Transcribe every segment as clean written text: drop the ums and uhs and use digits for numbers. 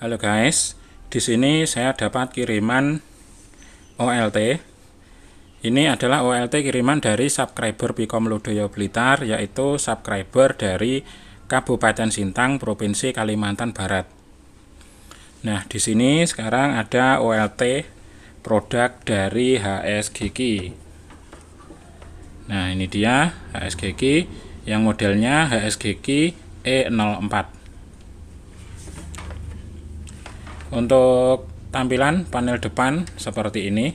Halo guys, di sini saya dapat kiriman OLT. Ini adalah OLT kiriman dari subscriber Pikom Lodoyo Blitar, yaitu subscriber dari Kabupaten Sintang, Provinsi Kalimantan Barat. Nah, di sini sekarang ada OLT produk dari HS Geki. Nah, ini dia HS Geki yang modelnya HS Geki E04. Untuk tampilan panel depan seperti ini.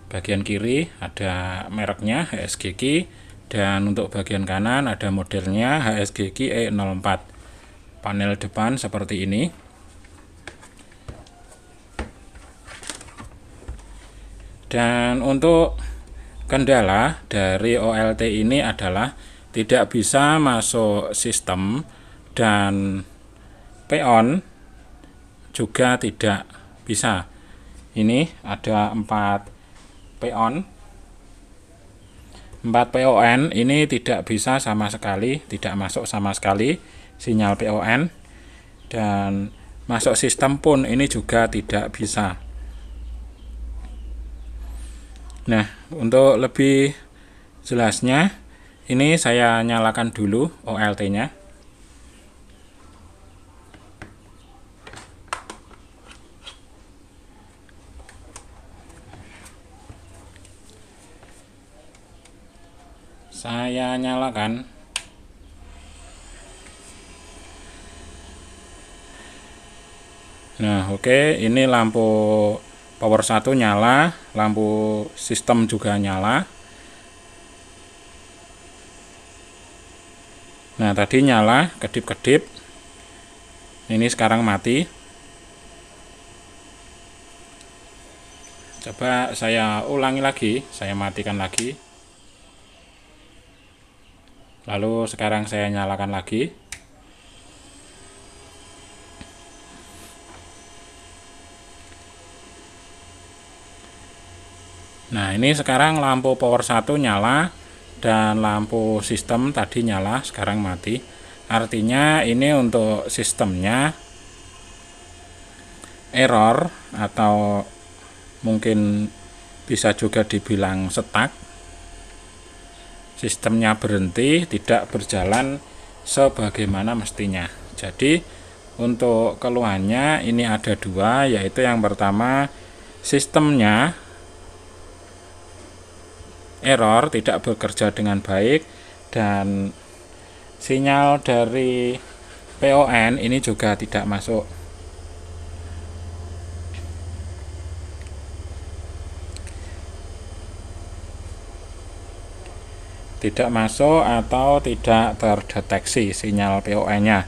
Bagian kiri ada mereknya HS Geki, dan untuk bagian kanan ada modelnya HS Geki E04. Panel depan seperti ini. Dan untuk kendala dari OLT ini adalah tidak bisa masuk sistem, dan peon juga tidak bisa. Ini ada 4 peon, 4 PON ini tidak bisa sama sekali, tidak masuk sama sekali sinyal PON, dan masuk sistem pun ini juga tidak bisa. Nah, untuk lebih jelasnya ini saya nyalakan dulu OLT-nya. Saya nyalakan. Nah, oke, ini lampu power 1 nyala, lampu sistem juga nyala. Nah, tadi nyala, kedip-kedip. Ini sekarang mati. Coba saya ulangi lagi, saya matikan lagi. Lalu sekarang saya nyalakan lagi. Nah, ini sekarang lampu power 1 nyala dan lampu sistem tadi nyala, sekarang mati. Artinya ini untuk sistemnya error, atau mungkin bisa juga dibilang stuck. Sistemnya berhenti, tidak berjalan sebagaimana mestinya. Jadi untuk keluhannya ini ada 2, yaitu yang pertama sistemnya error, tidak bekerja dengan baik, dan sinyal dari PON ini juga tidak masuk. Tidak masuk atau tidak terdeteksi sinyal PON-nya.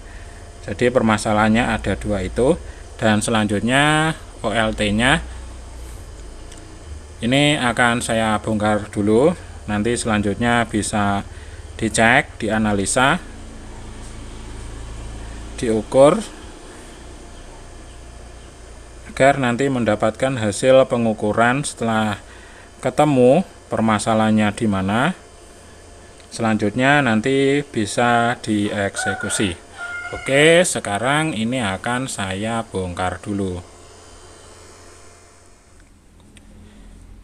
Jadi permasalahannya ada 2 itu. Dan selanjutnya OLT-nya ini akan saya bongkar dulu. Nanti selanjutnya bisa dicek, dianalisa, diukur, agar nanti mendapatkan hasil pengukuran setelah ketemu permasalahannya di mana. Selanjutnya nanti bisa dieksekusi. Oke, sekarang ini akan saya bongkar dulu.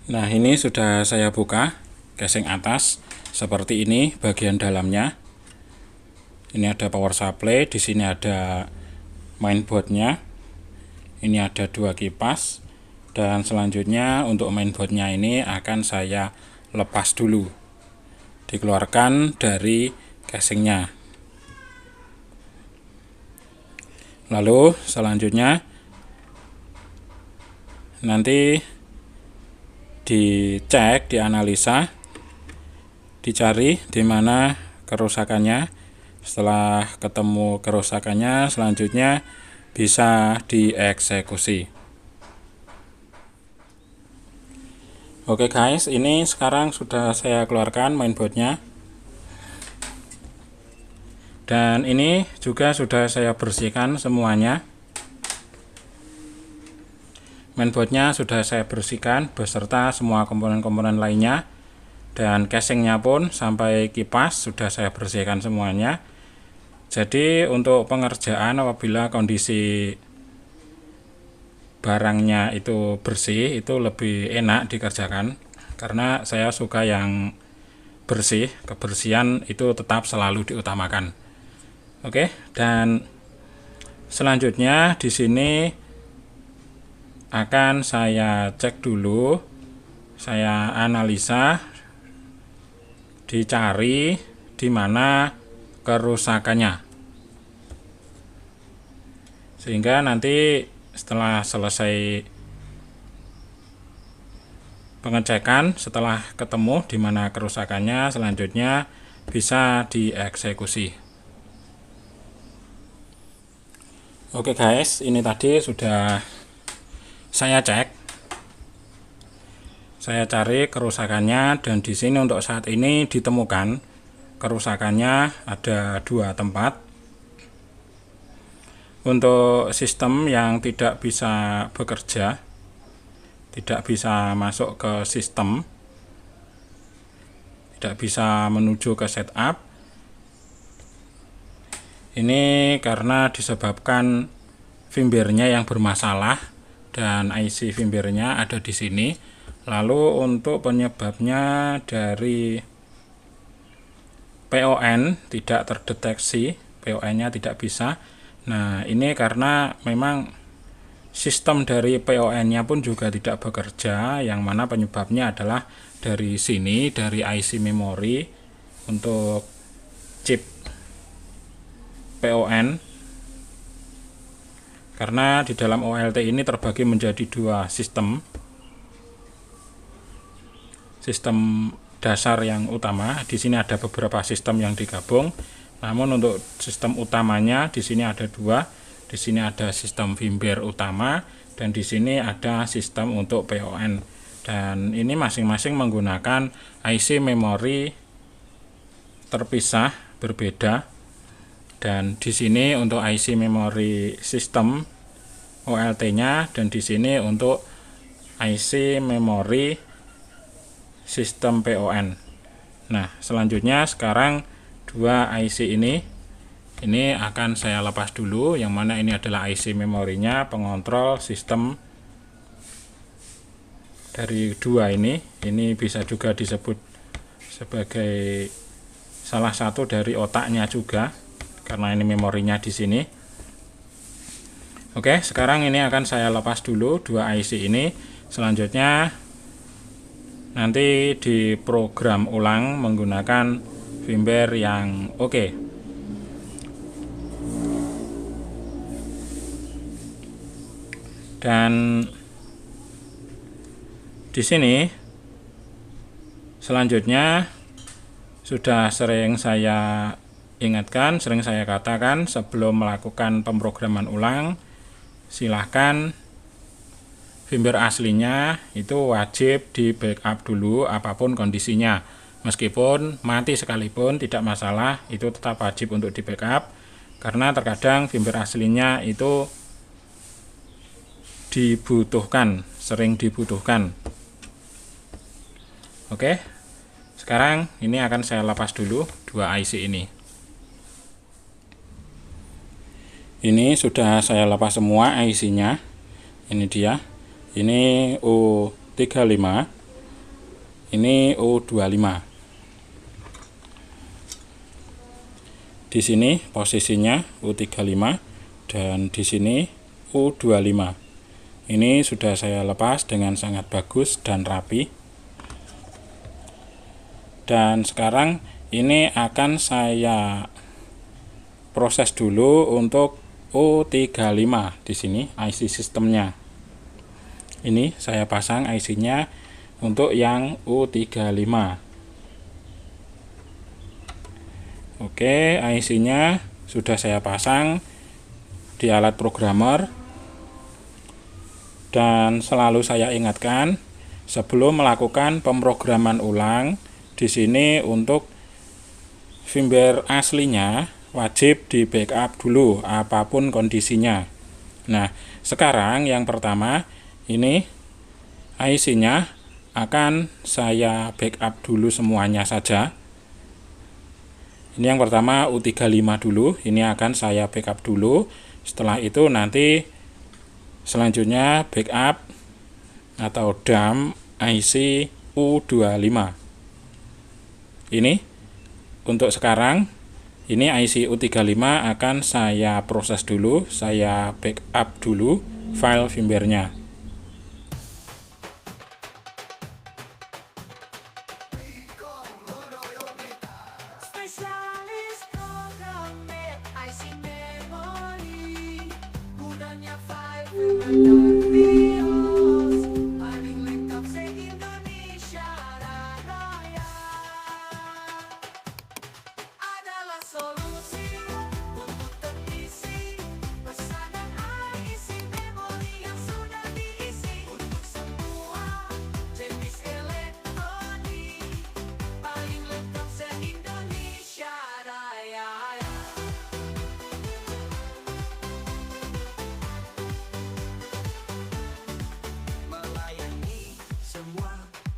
Nah, ini sudah saya buka casing atas. Seperti ini bagian dalamnya. Ini ada power supply, di sini ada mainboardnya. Ini ada 2 kipas, dan selanjutnya untuk mainboardnya ini akan saya lepas dulu, dikeluarkan dari casingnya. Lalu selanjutnya nanti dicek, dianalisa, dicari di mana kerusakannya. Setelah ketemu kerusakannya, selanjutnya bisa dieksekusi. Oke guys, ini sekarang sudah saya keluarkan mainboardnya, dan ini juga sudah saya bersihkan semuanya. Mainboardnya sudah saya bersihkan beserta semua komponen-komponen lainnya, dan casingnya pun sampai kipas sudah saya bersihkan semuanya. Jadi untuk pengerjaan apabila kondisi barangnya itu bersih itu lebih enak dikerjakan, karena saya suka yang bersih, kebersihan itu tetap selalu diutamakan. Oke, dan selanjutnya di sini akan saya cek dulu, saya analisa, dicari di mana kerusakannya, sehingga nanti setelah selesai pengecekan, setelah ketemu di mana kerusakannya, selanjutnya bisa dieksekusi. Oke guys, ini tadi sudah saya cek, saya cari kerusakannya, dan di sini untuk saat ini ditemukan kerusakannya ada 2 tempat. Untuk sistem yang tidak bisa bekerja, tidak bisa masuk ke sistem, tidak bisa menuju ke setup, ini karena disebabkan firmware-nya yang bermasalah dan IC firmware-nya ada di sini. Lalu untuk penyebabnya dari PON tidak terdeteksi, PON-nya tidak bisa. Nah, ini karena memang sistem dari PON-nya pun juga tidak bekerja, yang mana penyebabnya adalah dari sini, dari IC memori untuk chip PON. Karena di dalam OLT ini terbagi menjadi 2 sistem dasar yang utama. Di sini ada beberapa sistem yang digabung. Namun untuk sistem utamanya di sini ada 2. Di sini ada sistem firmware utama dan di sini ada sistem untuk PON. Dan ini masing-masing menggunakan IC memori terpisah berbeda. Dan di sini untuk IC memori sistem OLT-nya, dan di sini untuk IC memori sistem PON. Nah, selanjutnya sekarang 2 IC ini akan saya lepas dulu, yang mana ini adalah IC memorinya pengontrol sistem dari 2 ini bisa juga disebut sebagai salah satu dari otaknya juga, karena ini memorinya di sini. Oke, sekarang ini akan saya lepas dulu 2 IC ini. Selanjutnya nanti diprogram ulang menggunakan firmware yang oke. Dan di sini selanjutnya sudah sering saya ingatkan, sering saya katakan, sebelum melakukan pemrograman ulang, silahkan firmware aslinya itu wajib di backup dulu apapun kondisinya. Meskipun mati sekalipun tidak masalah, itu tetap wajib untuk di backup, karena terkadang firmware aslinya itu dibutuhkan, sering dibutuhkan. Oke, sekarang ini akan saya lepas dulu 2 IC ini. Ini sudah saya lepas semua IC-nya. Ini dia. Ini U35, ini U25. Di sini posisinya U35 dan di sini U25. Ini sudah saya lepas dengan sangat bagus dan rapi. Dan sekarang ini akan saya proses dulu untuk U35 di sini IC sistemnya. Ini saya pasang IC-nya untuk yang U35. Oke, IC-nya sudah saya pasang di alat programmer. Dan selalu saya ingatkan sebelum melakukan pemrograman ulang, di sini untuk firmware aslinya wajib di backup dulu apapun kondisinya. Nah, sekarang yang pertama ini IC-nya akan saya backup dulu semuanya saja. Ini yang pertama U35 dulu, ini akan saya backup dulu. Setelah itu nanti selanjutnya backup atau dump IC U25. Ini untuk sekarang ini IC U35 akan saya proses dulu, saya backup dulu file firmware-nya.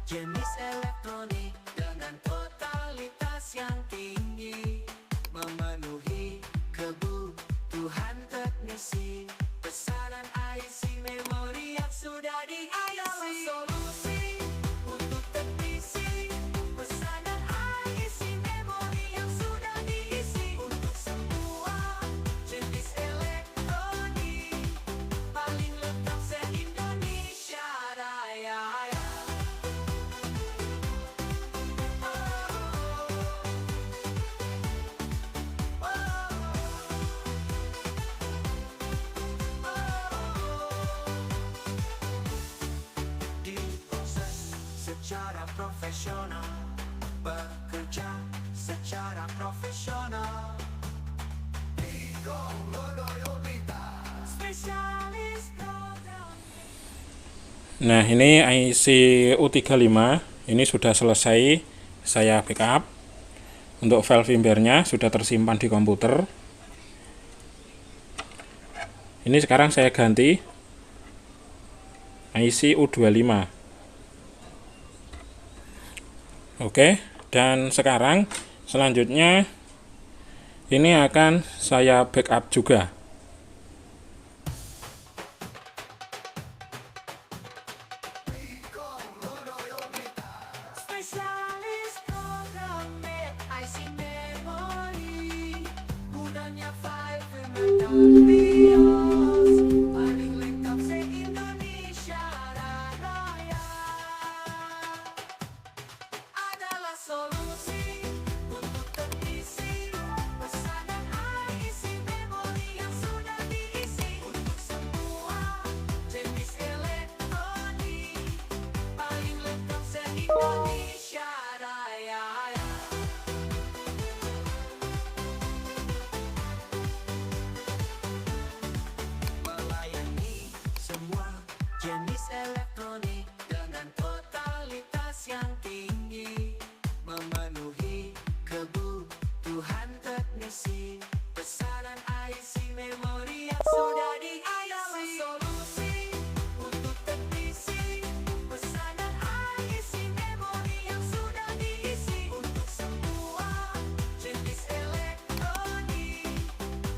Jenis elektronik dengan totalitas yang tinggi, memenuhi kebutuhan teknisi. Pesanan IC memori yang sudah diisi, solusi untuk teknisi. Pesanan IC memori yang sudah diisi untuk semua jenis elektronik, paling lengkap se-Indonesia Raya. Secara profesional, bekerja secara profesional. Spesialis program. Nah, ini IC U35 ini sudah selesai saya backup. Untuk file firmware-nya sudah tersimpan di komputer. Ini sekarang saya ganti IC U25. Oke, dan sekarang selanjutnya ini akan saya backup juga. Spesialis program IC memori, gunanya file firmware dan BIOS, paling lengkap se-Indonesia Raya. Adalah solusi untuk teknisi. Pesanan IC memori yang sudah diisi untuk semua jenis elektronik, paling lengkap se-Indonesia Raya. Melayani semua jenis elektronik dengan totalitas yang tinggi, memenuhi kebutuhan teknisi. Pesanan IC memori yang sudah diisi, solusi untuk teknisi. Pesanan IC memori yang sudah diisi untuk semua jenis elektronik,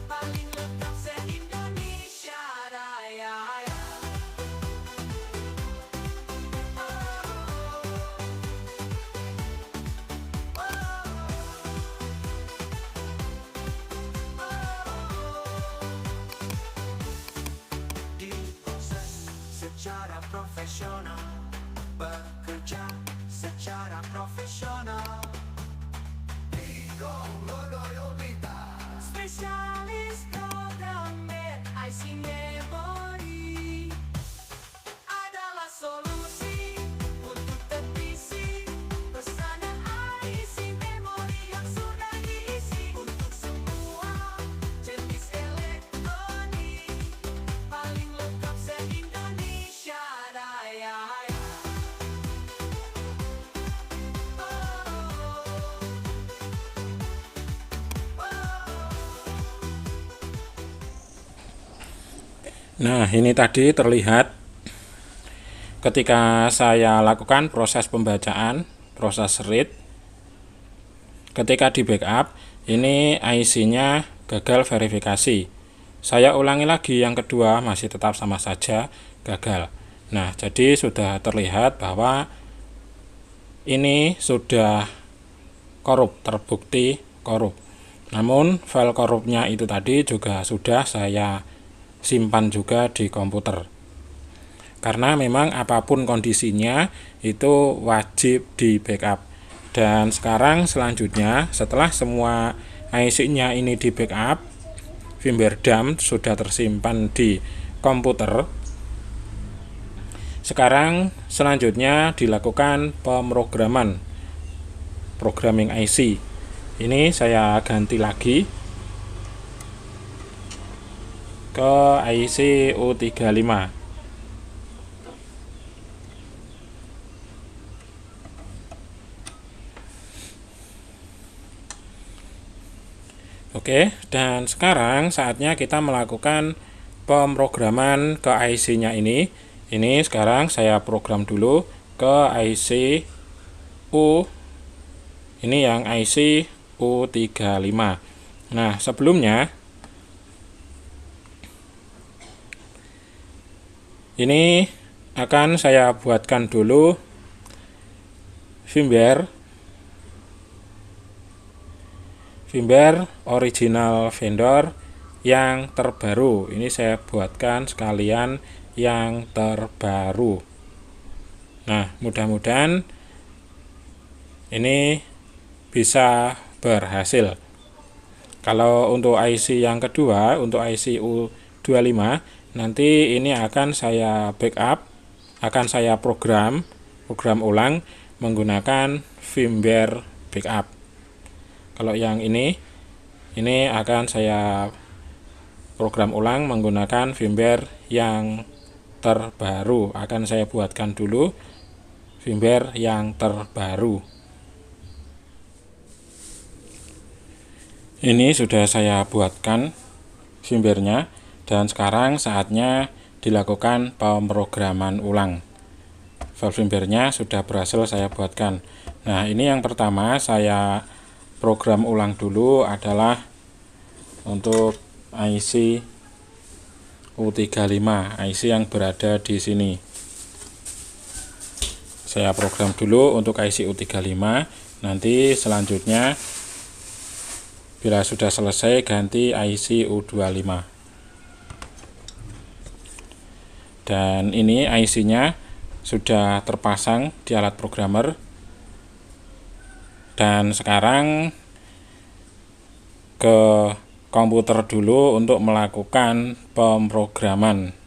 paling lengkap se-Indonesia Raya. Diproses secara profesional, bekerja secara profesional. Spesialis program IC memori adalah solusi untuk teknisi. Pesanan IC memori yang sudah diisi untuk semua jenis elektronik, paling lengkap se-Indonesia Raya. Nah, ini tadi terlihat ketika saya lakukan proses pembacaan, proses read. Ketika di backup, ini IC-nya gagal verifikasi. Saya ulangi lagi yang kedua, masih tetap sama saja gagal. Nah, jadi sudah terlihat bahwa ini sudah korup, terbukti korup. Namun file korupnya itu tadi juga sudah saya simpan juga di komputer. Karena memang apapun kondisinya itu wajib di backup. Dan sekarang selanjutnya setelah semua IC-nya ini di backup, firmware dump sudah tersimpan di komputer. Sekarang selanjutnya dilakukan pemrograman, programming IC. Ini saya ganti lagi ke IC U35. Oke, dan sekarang saatnya kita melakukan pemrograman ke IC-nya ini. Ini sekarang saya program dulu ke IC U. Ini yang IC U35. Nah, sebelumnya ini akan saya buatkan dulu firmware original vendor yang terbaru. Ini saya buatkan sekalian yang terbaru. Nah, mudah-mudahan ini bisa berhasil. Kalau untuk IC yang kedua, untuk IC U25, nanti ini akan saya backup, akan saya program ulang menggunakan firmware backup. Kalau yang ini akan saya program ulang menggunakan firmware yang terbaru. Akan saya buatkan dulu firmware yang terbaru. Ini sudah saya buatkan firmware-nya, dan sekarang saatnya dilakukan pemrograman ulang. File firmware-nya sudah berhasil saya buatkan. Nah, ini yang pertama saya program ulang dulu adalah untuk IC U35, IC yang berada di sini. Saya program dulu untuk IC U35, nanti selanjutnya bila sudah selesai ganti IC U25. Dan ini IC-nya sudah terpasang di alat programmer. Dan sekarang ke komputer dulu untuk melakukan pemrograman.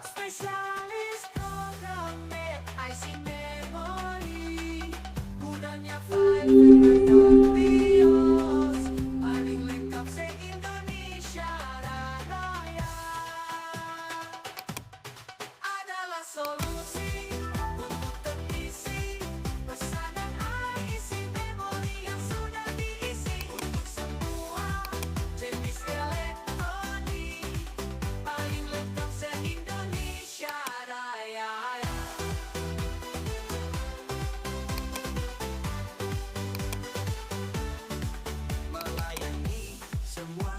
Spesialis programmer IC memori, gunanya file dan BIOS, paling lengkap se-Indonesia Raya. Adalah solusi untuk terisi pesanan IC memori yang sudah diisi untuk semua jenis elektronik, paling lengkap se-Indonesia Raya. Melayani semua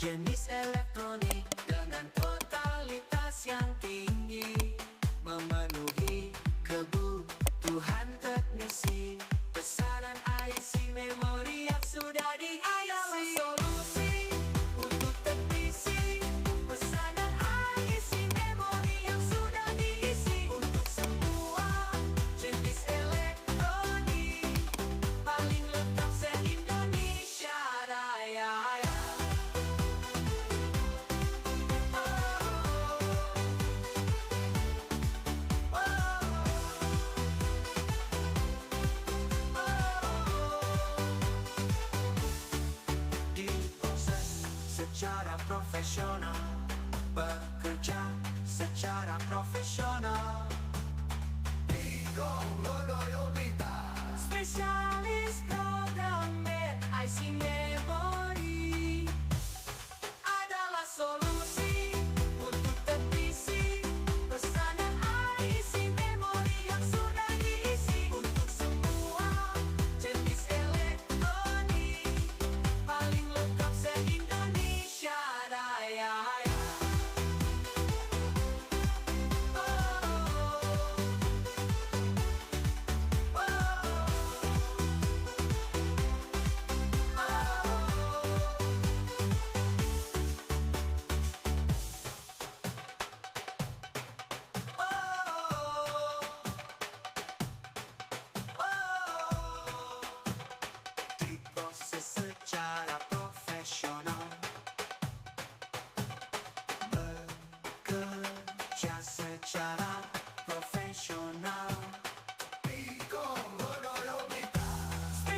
jenis elektronik dengan totalitas yang tinggi, memenuhi kebutuhan teknisi pesanan IC memori yang sudah diisi. Solusi untuk teknisi pesanan IC memori yang sudah diisi untuk semua jenis elektronik, paling lengkap se-Indonesia Raya. Diproses secara profesional, bekerja secara profesional. Spesialis programmer IC memori adalah solusi untuk teknisi pesanan IC memori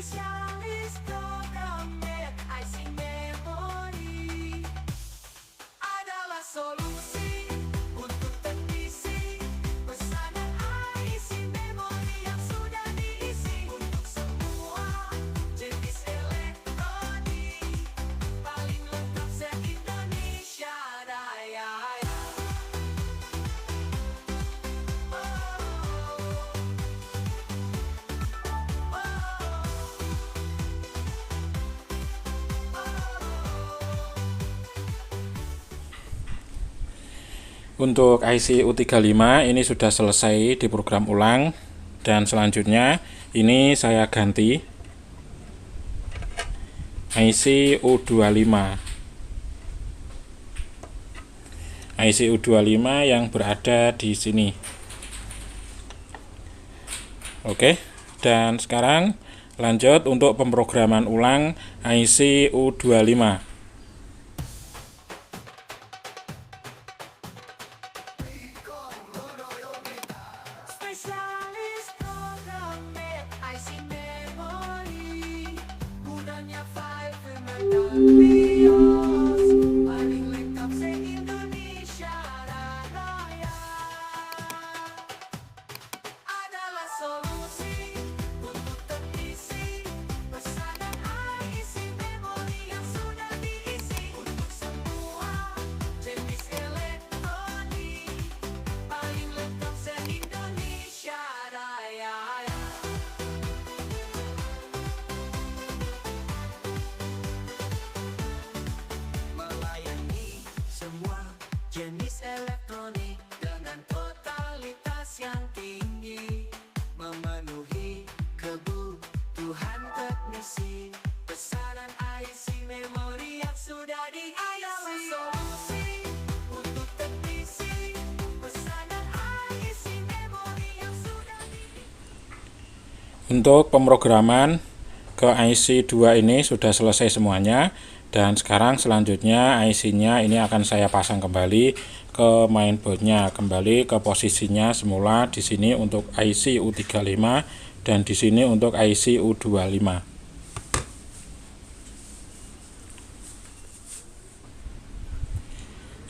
Spesialis programmer IC Memory adalah solusi untuk teknisi pesanan IC Memory yang sudah diisi untuk semua jenis elektronik, paling lengkap se-Indonesia Raya. Untuk IC U35 ini sudah selesai diprogram ulang, dan selanjutnya ini saya ganti IC U25. IC U25 yang berada di sini. Oke, dan sekarang lanjut untuk pemrograman ulang IC U25. Spesialis programmer IC Memory, mudahnya file firmware dan BIOS, paling lengkap se-Indonesia Raya. Adalah solusi untuk teknisi pesanan IC Memory yang sudah diisi untuk semua jenis elektronik, paling lengkap se-Indonesia Raya. Melayani semua jenis elektronik dengan totalitas yang tinggi, memenuhi kebutuhan teknisi pesanan IC Memory yang sudah diisi. Adalah solusi untuk teknisi pesanan IC Memory yang sudah diisi. Untuk pemrograman ke IC 2 ini sudah selesai semuanya, dan sekarang selanjutnya IC-nya ini akan saya pasang kembali ke mainboardnya, kembali ke posisinya semula di sini untuk IC U35 dan di sini untuk IC U25.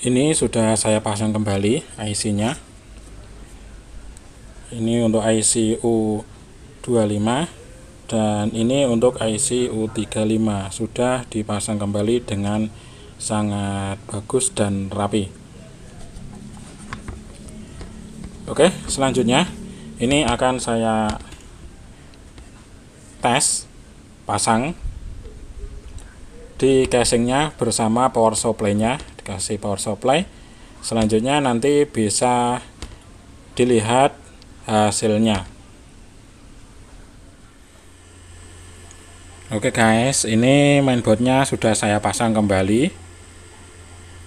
Ini sudah saya pasang kembali IC-nya. Ini untuk IC U25 dan ini untuk IC U35 sudah dipasang kembali dengan sangat bagus dan rapi. Oke, selanjutnya ini akan saya tes pasang di casingnya bersama power supply-nya, dikasih power supply. Selanjutnya nanti bisa dilihat hasilnya. Oke guys, ini mainboardnya sudah saya pasang kembali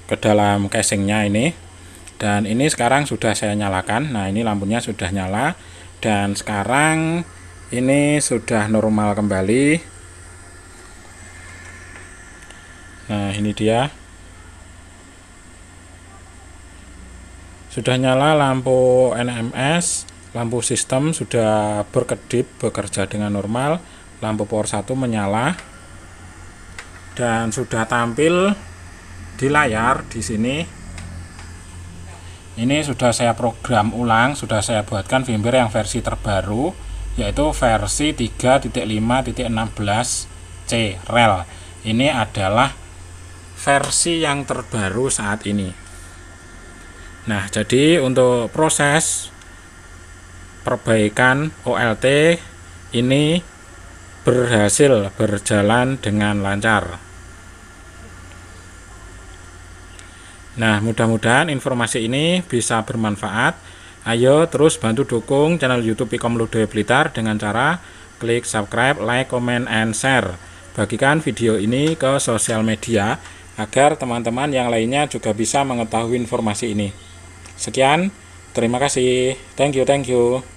ke dalam casingnya ini, dan ini sekarang sudah saya nyalakan. Nah, ini lampunya sudah nyala dan sekarang ini sudah normal kembali. Nah, ini dia sudah nyala lampu NMS, lampu sistem sudah berkedip, bekerja dengan normal. Lampu power 1 menyala dan sudah tampil di layar di sini. Ini sudah saya program ulang, sudah saya buatkan firmware yang versi terbaru, yaitu versi 3.5.16C rel. Ini adalah versi yang terbaru saat ini. Nah, jadi untuk proses perbaikan OLT ini berhasil berjalan dengan lancar. Nah, mudah-mudahan informasi ini bisa bermanfaat. Ayo terus bantu dukung channel YouTube Pikom Lodaya Blitar dengan cara klik subscribe, like, comment, and share. Bagikan video ini ke sosial media agar teman-teman yang lainnya juga bisa mengetahui informasi ini. Sekian, terima kasih. Thank you.